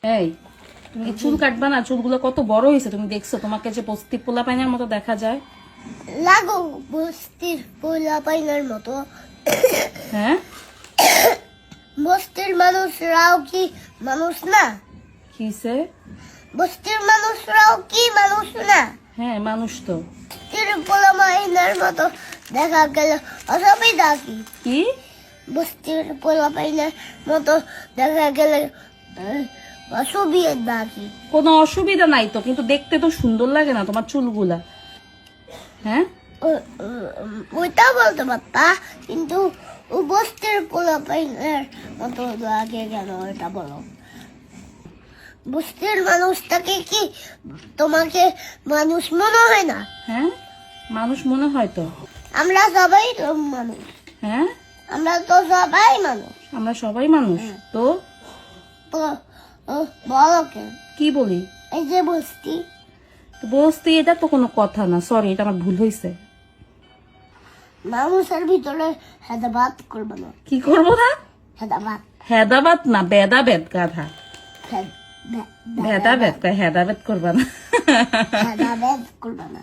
এই তুমি কি চুল কাটবা না? চুলগুলো কত বড় হয়েছে তুমি দেখছো? তোমাকে যে বস্তি পোলা পাইনার মতো দেখা যায়। লাগো বস্তির পোলা পাইনার মতো। হ্যাঁ, বস্তির মানুষরাও কি মানুষ না? কিসে? বস্তির মানুষরাও কি মানুষ না? হ্যাঁ, মানুষ তো। বস্তির পোলা পাইনার মতো দেখা গেল অসুবিধা কি? কি? বস্তির পোলা পাইনার মতো দেখা গেলে অসুবিধা কি? কোনো অসুবিধা নাই তো, কিন্তু দেখতে তো সুন্দর লাগে না তোমার চুলগুলা? হ্যাঁ, ওইটা বলতে পারতা, কিন্তু বস্তির পোলা পাইনার মতো লাগে কেন ওইটা বলো। বস্তির মানুষটাকে কি তোমাকে মানুষ মনে হয় না? হ্যাঁ, মানুষ মনে হয় তো। আমরা সবাই তো মানুষ। হ্যাঁ, আমরা তো সবাই মানুষ। আমরা সবাই মানুষ তো। তো বলো কেন? কি বলি? এই যে বস্তি, তো বস্তি এটা তো কোনো কথা না, সরি, এটা আমার ভুল হয়েছে। মানুষের ভিতরে হেদাবাদ করবে না। কি করবো না? হেদাবাদ হেদাবাদ না, বেদাবেদ গাধা। ভেদাবেদ কয়, হেদাবেদ করবা না। হেদাবাদ করবে না।